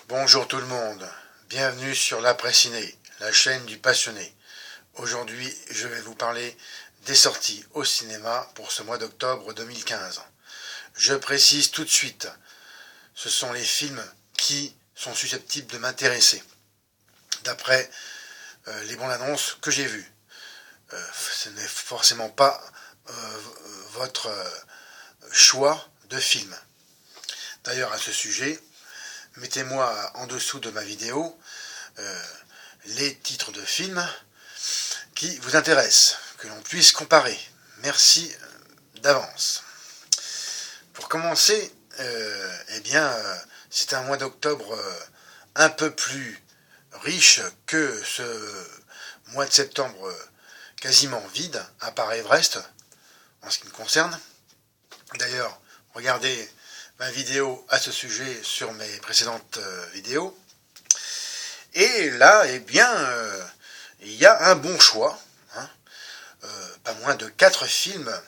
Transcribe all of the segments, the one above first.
Bonjour tout le monde, bienvenue sur l'Après Ciné, la chaîne du passionné. Aujourd'hui, je vais vous parler des sorties au cinéma pour ce mois d'octobre 2015. Je précise tout de suite, ce sont les films qui sont susceptibles de m'intéresser, d'après les bandes annonces que j'ai vues. Ce n'est forcément pas votre choix de film. D'ailleurs, à ce sujet, mettez-moi en dessous de ma vidéo les titres de films qui vous intéressent, que l'on puisse comparer. Merci d'avance. Pour commencer, c'est un mois d'octobre un peu plus riche que ce mois de septembre quasiment vide, à part Everest, en ce qui me concerne. D'ailleurs, regardez ma vidéo à ce sujet sur mes précédentes vidéos. Et là, il y a un bon choix. Pas moins de 4 films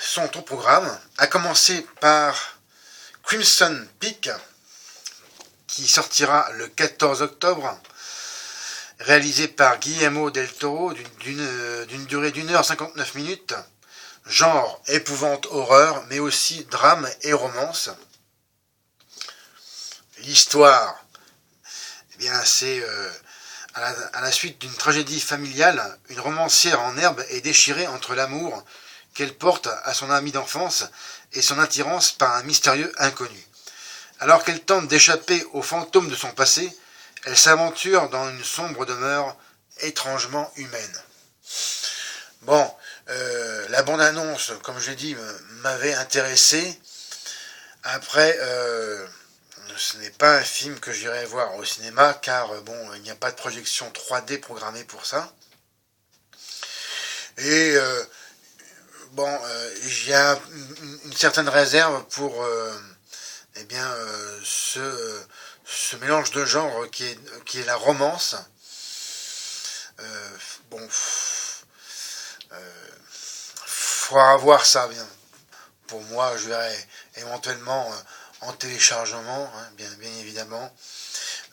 sont au programme, à commencer par Crimson Peak, qui sortira le 14 octobre, réalisé par Guillermo del Toro, d'une durée d'1h59, genre épouvante horreur, mais aussi drame et romance. L'histoire, c'est à la suite d'une tragédie familiale, une romancière en herbe est déchirée entre l'amour qu'elle porte à son ami d'enfance et son attirance par un mystérieux inconnu. Alors qu'elle tente d'échapper aux fantômes de son passé, elle s'aventure dans une sombre demeure étrangement humaine. Bon, la bande-annonce, comme je l'ai dit, m'avait intéressé. Après, ce n'est pas un film que j'irai voir au cinéma, car il n'y a pas de projection 3D programmée pour ça. Et j'ai une certaine réserve pour ce mélange de genres qui est la romance. Faudra voir ça bien. Pour moi, je verrai éventuellement en téléchargement, bien évidemment.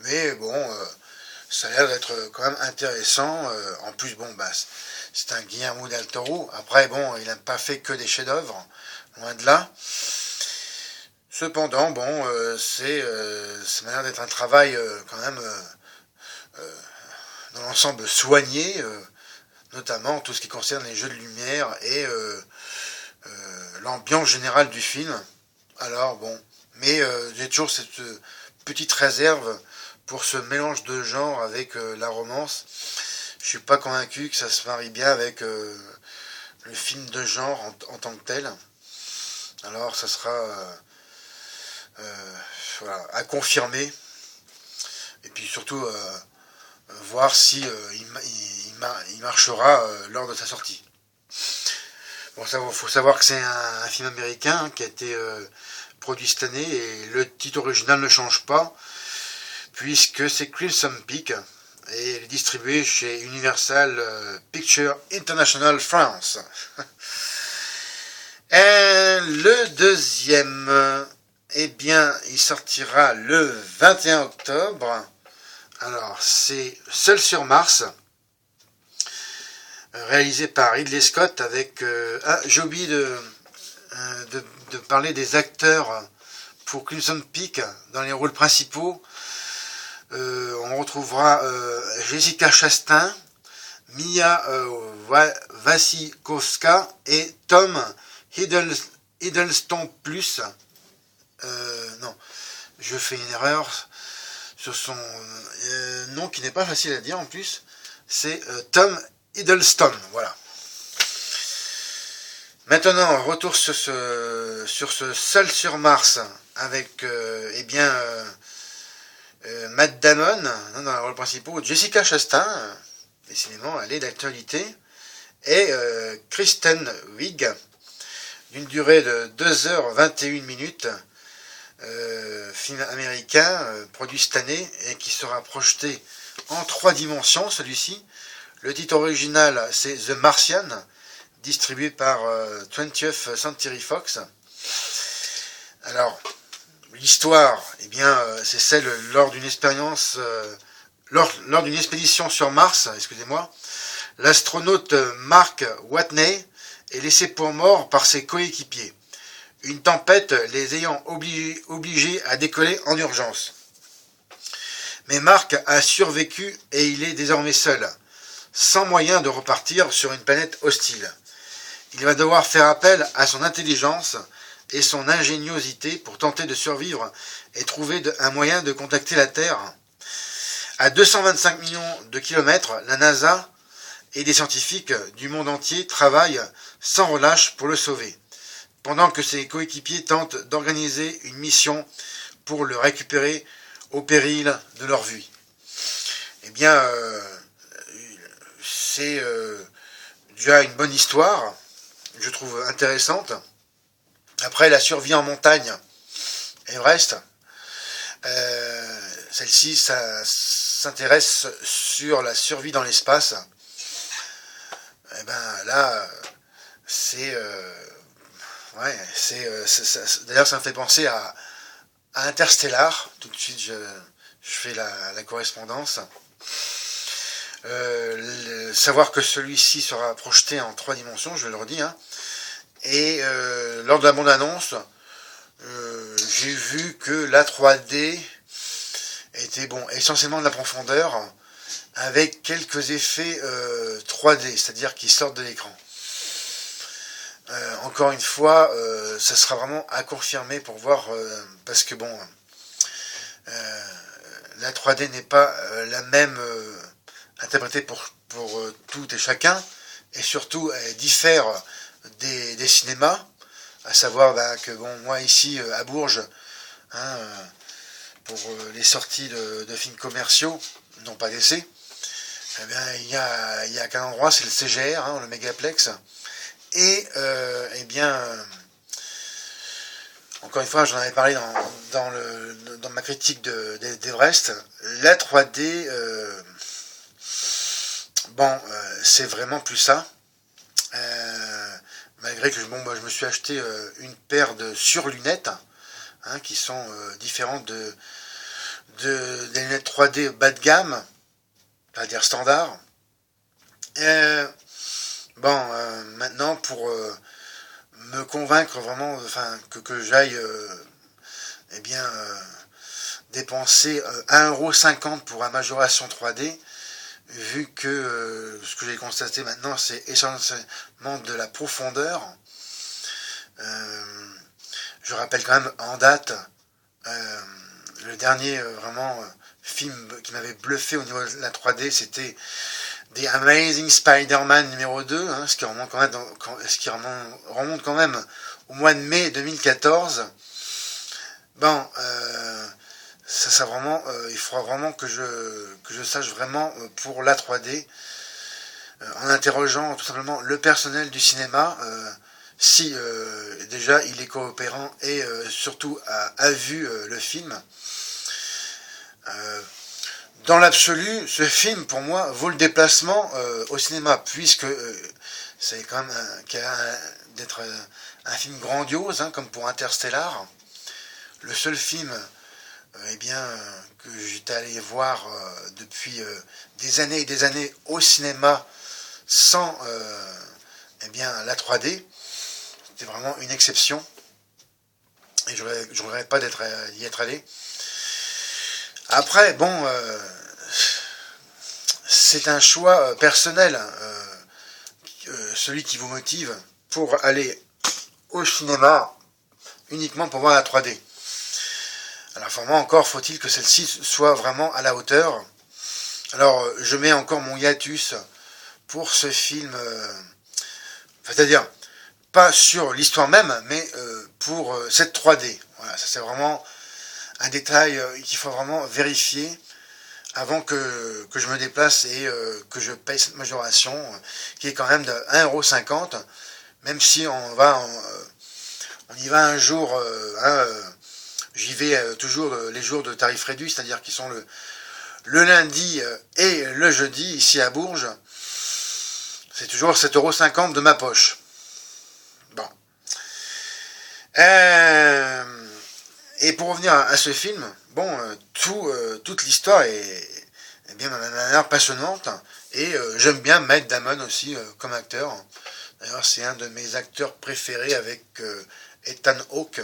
Mais ça a l'air d'être quand même intéressant. En plus, c'est un Guillermo del Toro. Après, il n'a pas fait que des chefs-d'œuvre, loin de là. Cependant, ça m'a l'air d'être un travail quand même dans l'ensemble soigné, notamment tout ce qui concerne les jeux de lumière et l'ambiance générale du film. Alors mais j'ai toujours cette petite réserve pour ce mélange de genres avec la romance. Je suis pas convaincu que ça se marie bien avec le film de genre en tant que tel. Alors ça sera à confirmer. Et puis surtout voir si il marchera lors de sa sortie. Bon, faut savoir que c'est un film américain qui a été produit cette année et le titre original ne change pas puisque c'est Crimson Peak et il est distribué chez Universal Pictures International France. Et le deuxième, il sortira le 21 octobre. Alors, c'est Seul sur Mars, réalisé par Ridley Scott avec... j'ai oublié de parler des acteurs pour Crimson Peak dans les rôles principaux. On retrouvera Jessica Chastain, Mia Wasikowska et Tom Hiddleston plus. Non, je fais une erreur sur son nom qui n'est pas facile à dire en plus. C'est Tom Hiddleston, voilà. Maintenant, retour sur ce Seul sur Mars avec Matt Damon dans le rôle principal, Jessica Chastain, décidément elle est d'actualité, et Kristen Wiig, d'une durée de 2h21, film américain produit cette année et qui sera projeté en 3 dimensions celui-ci. Le titre original c'est The Martian, distribué par 20th Century Fox. Alors, L'histoire, eh bien, c'est celle lors d'une expérience, lors d'une expédition sur Mars, excusez-moi. L'astronaute Mark Watney est laissé pour mort par ses coéquipiers. Une tempête les ayant obligés à décoller en urgence. Mais Mark a survécu et il est désormais seul, sans moyen de repartir sur une planète hostile. Il va devoir faire appel à son intelligence et son ingéniosité pour tenter de survivre et trouver un moyen de contacter la Terre. À 225 millions de kilomètres, la NASA et des scientifiques du monde entier travaillent sans relâche pour le sauver, pendant que ses coéquipiers tentent d'organiser une mission pour le récupérer au péril de leur vie. Eh bien, c'est déjà une bonne histoire, je trouve intéressante. Après, la survie en montagne, Everest, celle-ci, ça s'intéresse sur la survie dans l'espace. Et ben là, c'est d'ailleurs, ça me fait penser à Interstellar. Tout de suite, je fais la correspondance. Savoir que celui-ci sera projeté en 3 dimensions, je le redis, hein. Et lors de la bande-annonce, j'ai vu que la 3D était essentiellement de la profondeur, avec quelques effets 3D, c'est-à-dire qui sortent de l'écran. Encore une fois, ça sera vraiment à confirmer pour voir, parce que la 3D n'est pas la même interprétée pour tout et chacun, et surtout elle diffère des cinémas, à savoir que moi ici à Bourges, hein, pour les sorties de films commerciaux, non pas d'essai, eh bien, il y a qu'un endroit, c'est le CGR, hein, le Mégaplex, et eh bien, encore une fois, j'en avais parlé dans ma critique d'Everest, la 3D, c'est vraiment plus ça. Malgré que je me suis acheté une paire de surlunettes, hein, qui sont différentes des lunettes 3D bas de gamme, c'est-à-dire standard. Maintenant, pour me convaincre vraiment, que j'aille dépenser 1,50 € pour la majoration 3D, vu que ce que j'ai constaté maintenant, c'est essentiellement de la profondeur. Je rappelle quand même en date, le dernier film qui m'avait bluffé au niveau de la 3D, c'était The Amazing Spider-Man numéro 2, hein, ce qui remonte quand même au mois de mai 2014. Ça vraiment, il faudra vraiment que je sache vraiment pour la 3D, en interrogeant tout simplement le personnel du cinéma, si déjà il est coopérant et surtout a vu le film. Dans l'absolu, ce film, pour moi, vaut le déplacement au cinéma, puisque c'est quand même d'être un film grandiose, hein, comme pour Interstellar. Le seul film que j'étais allé voir depuis des années et des années au cinéma sans la 3D, c'était vraiment une exception. Et je ne regrette pas d'y être allé. Après, c'est un choix personnel, celui qui vous motive pour aller au cinéma uniquement pour voir la 3D. Alors, vraiment, encore faut-il que celle-ci soit vraiment à la hauteur. Alors, je mets encore mon hiatus pour ce film, c'est-à-dire pas sur l'histoire même, mais pour cette 3D. Voilà, ça c'est vraiment un détail qu'il faut vraiment vérifier avant que je me déplace et que je paye cette majoration, qui est quand même de 1,50 €, même si on y va un jour, j'y vais toujours les jours de tarif réduit, c'est-à-dire qui sont le lundi et le jeudi, ici à Bourges. C'est toujours 7,50 € de ma poche. Bon. Et pour revenir à ce film, bon, toute l'histoire est bien manière passionnante. Et j'aime bien Matt Damon aussi comme acteur. D'ailleurs, c'est un de mes acteurs préférés avec Ethan Hawke.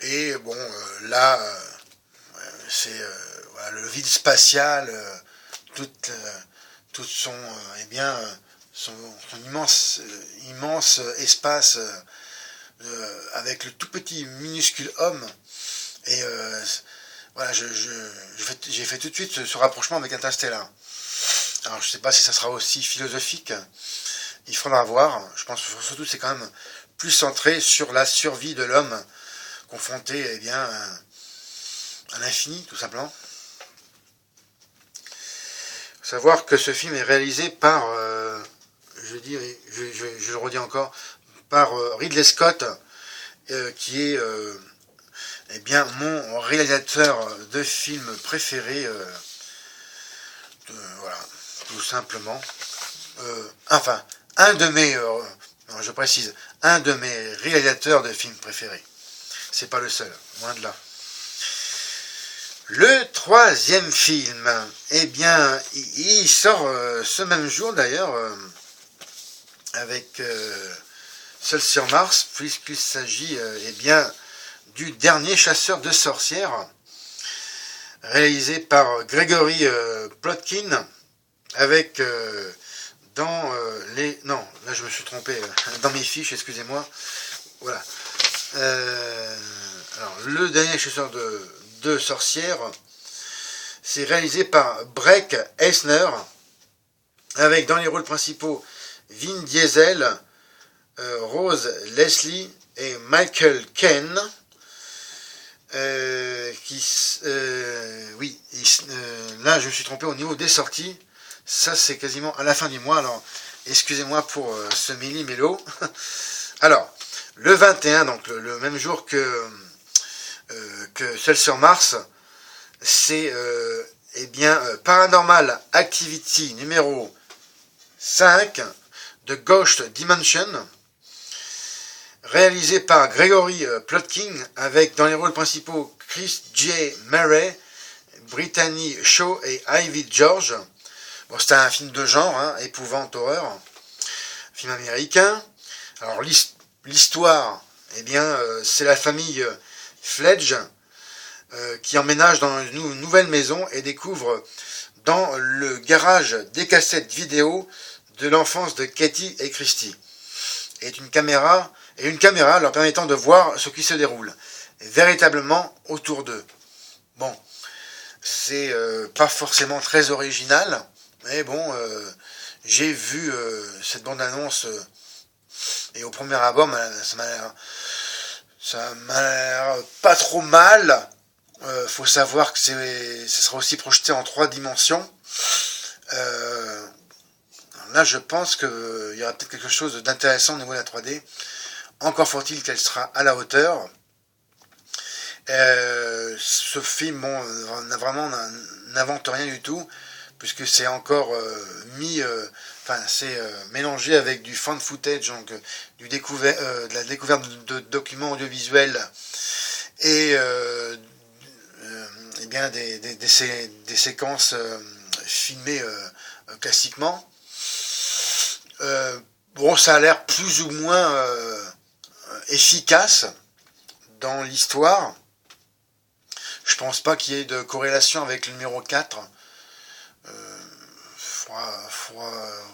Et bon, là, c'est voilà, le vide spatial, tout son, son immense espace avec le tout petit minuscule homme. Et voilà, j'ai fait tout de suite ce rapprochement avec Interstellar. Alors je sais pas si ça sera aussi philosophique, il faudra voir. Je pense que surtout c'est quand même plus centré sur la survie de l'homme confronté à l'infini, tout simplement. Il faut savoir que ce film est réalisé par, je le redis encore, par Ridley Scott, qui est mon réalisateur de films préféré, voilà, tout simplement. Enfin, je précise, un de mes réalisateurs de films préférés. C'est pas le seul, loin de là. Le troisième film, eh bien, il sort ce même jour d'ailleurs, avec Seul sur Mars, puisqu'il s'agit du dernier chasseur de sorcières, réalisé par Gregory Plotkin, avec non, là je me suis trompé, dans mes fiches, excusez-moi. Voilà. Alors, le dernier chasseur de sorcières, c'est réalisé par Breck Eisner, avec dans les rôles principaux Vin Diesel, Rose Leslie et Michael Caine. Là je me suis trompé au niveau des sorties. Ça c'est quasiment à la fin du mois, alors excusez-moi pour ce méli-mélo. Alors, le 21, donc le même jour que Seul sur Mars, c'est Paranormal Activity numéro 5 de Ghost Dimension, réalisé par Gregory Plotkin, avec dans les rôles principaux Chris J. Murray, Brittany Shaw et Ivy George. Bon, c'est un film de genre, épouvante horreur, film américain. Alors l'histoire, c'est la famille Fledge qui emménage dans une nouvelle maison et découvre dans le garage des cassettes vidéo de l'enfance de Katie et Christy. Et une caméra leur permettant de voir ce qui se déroule véritablement autour d'eux. Bon, c'est pas forcément très original, mais bon, j'ai vu cette bande-annonce et au premier abord, ça m'a l'air pas trop mal. Faut savoir que ça sera aussi projeté en 3 dimensions. Là, je pense qu'il y aura peut-être quelque chose d'intéressant au niveau de la 3D. Encore faut-il qu'elle sera à la hauteur. Ce film, n'invente rien du tout, puisque c'est encore c'est mélangé avec du fan footage, donc de la découverte de documents audiovisuels et des séquences filmées classiquement. Ça a l'air plus ou moins efficace dans l'histoire. Je pense pas qu'il y ait de corrélation avec le numéro 4. Faudra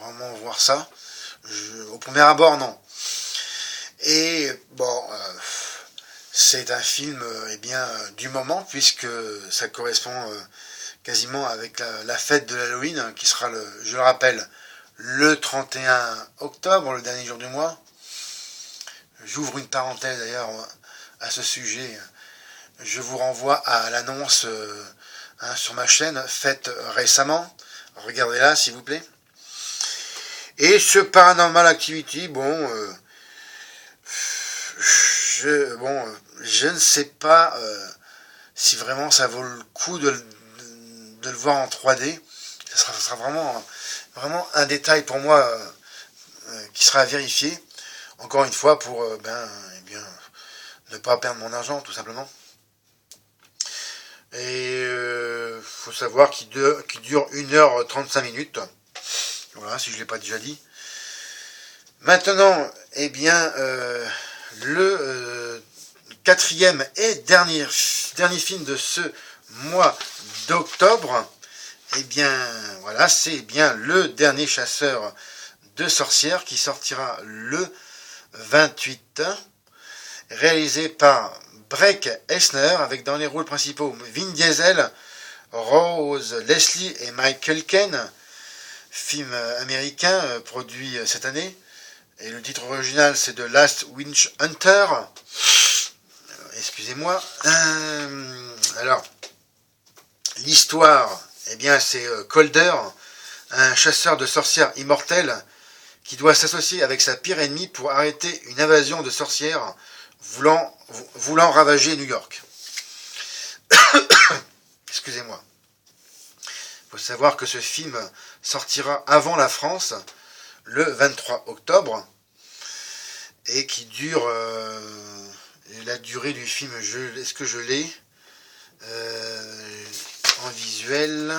vraiment voir ça. Au premier abord, non. Et bon, c'est un film du moment, puisque ça correspond quasiment avec la fête de l'Halloween, qui sera, je le rappelle, le 31 octobre, le dernier jour du mois. J'ouvre une parenthèse d'ailleurs à ce sujet. Je vous renvoie à l'annonce sur ma chaîne, faite récemment. Regardez-la, s'il vous plaît. Et ce Paranormal Activity, je ne sais pas si vraiment ça vaut le coup de le voir en 3D. Ça sera vraiment un détail pour moi qui sera à vérifier. Encore une fois, pour ne pas perdre mon argent, tout simplement. Et faut savoir qu'il dure 1h35. Voilà, si je ne l'ai pas déjà dit. Maintenant, eh bien, le quatrième et dernier film de ce mois d'octobre, eh bien, voilà, c'est bien Le Dernier Chasseur de Sorcières qui sortira le 28, réalisé par Breck Eisner, avec dans les rôles principaux Vin Diesel, Rose Leslie et Michael Caine, film américain produit cette année. Et le titre original, c'est The Last Witch Hunter. Excusez-moi. Alors, l'histoire, eh bien, c'est Colder, un chasseur de sorcières immortelles qui doit s'associer avec sa pire ennemie pour arrêter une invasion de sorcières voulant ravager New York. Excusez-moi. Il faut savoir que ce film sortira avant la France, le 23 octobre, et qui dure, la durée du film, est-ce que je l'ai en visuel,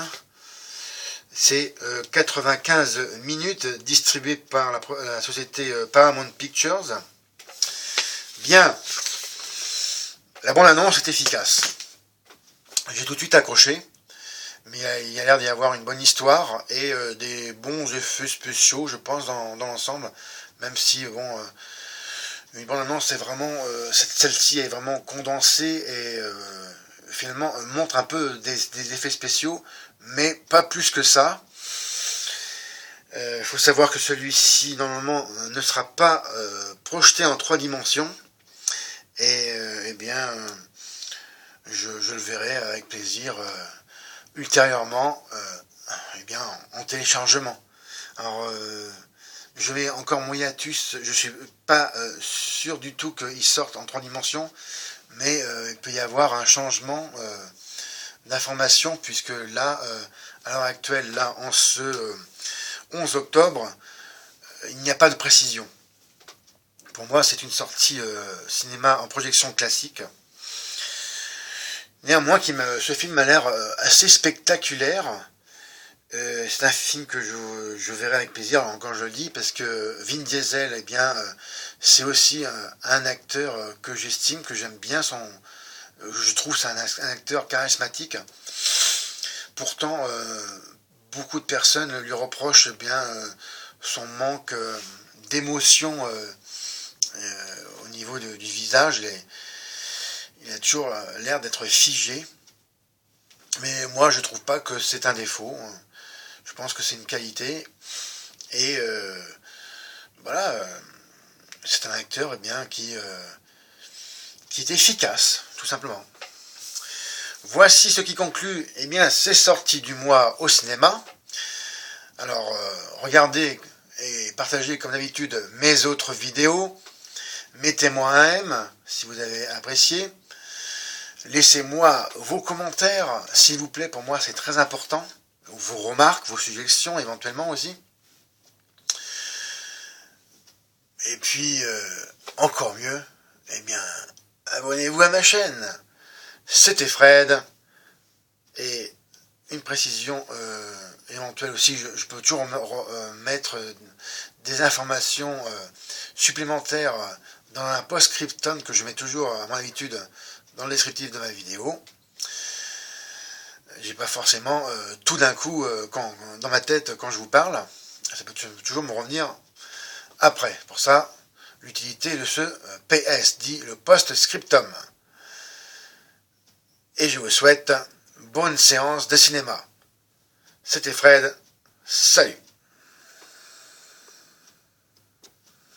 c'est 95 minutes, distribué par la société Paramount Pictures. Bien, la bande-annonce est efficace. J'ai tout de suite accroché, mais il y a l'air d'y avoir une bonne histoire et des bons effets spéciaux, je pense, dans l'ensemble, même si, bon, une bande-annonce, c'est vraiment, celle-ci est vraiment condensée et finalement montre un peu des effets spéciaux, mais pas plus que ça. Il faut savoir que celui-ci, normalement, ne sera pas projeté en 3 dimensions. Et eh bien, je le verrai avec plaisir ultérieurement eh bien, en téléchargement. Alors, je vais encore mon hiatus, je suis pas sûr du tout qu'il sorte en 3 dimensions, mais il peut y avoir un changement d'information, puisque là, à l'heure actuelle, là, en ce 11 octobre, il n'y a pas de précision. Pour moi, c'est une sortie cinéma en projection classique. Néanmoins, ce film m'a l'air assez spectaculaire. C'est un film que je verrai avec plaisir, encore je le dis, parce que Vin Diesel, eh bien, c'est aussi un acteur que j'estime, que j'aime bien. Je trouve c'est un acteur charismatique. Pourtant, beaucoup de personnes lui reprochent eh bien, son manque d'émotion au niveau du visage. Il a toujours l'air d'être figé. Mais moi, je ne trouve pas que c'est un défaut. Je pense que c'est une qualité. Et voilà, c'est un acteur eh bien, qui est efficace, tout simplement. Voici ce qui conclut eh bien, ces sorties du mois au cinéma. Alors, regardez et partagez comme d'habitude mes autres vidéos. Mettez-moi un M si vous avez apprécié. Laissez-moi vos commentaires, s'il vous plaît, pour moi c'est très important. Vos remarques, vos suggestions éventuellement aussi. Et puis, encore mieux, eh bien, abonnez-vous à ma chaîne. C'était Fred. Et une précision éventuelle aussi, je peux toujours mettre des informations supplémentaires dans un post-scriptum que je mets toujours à mon habitude dans le descriptif de ma vidéo. J'ai pas forcément tout d'un coup dans ma tête quand je vous parle. Ça peut toujours me revenir après. Pour ça, l'utilité de ce PS, dit le post-scriptum. Et je vous souhaite bonne séance de cinéma. C'était Fred. Salut.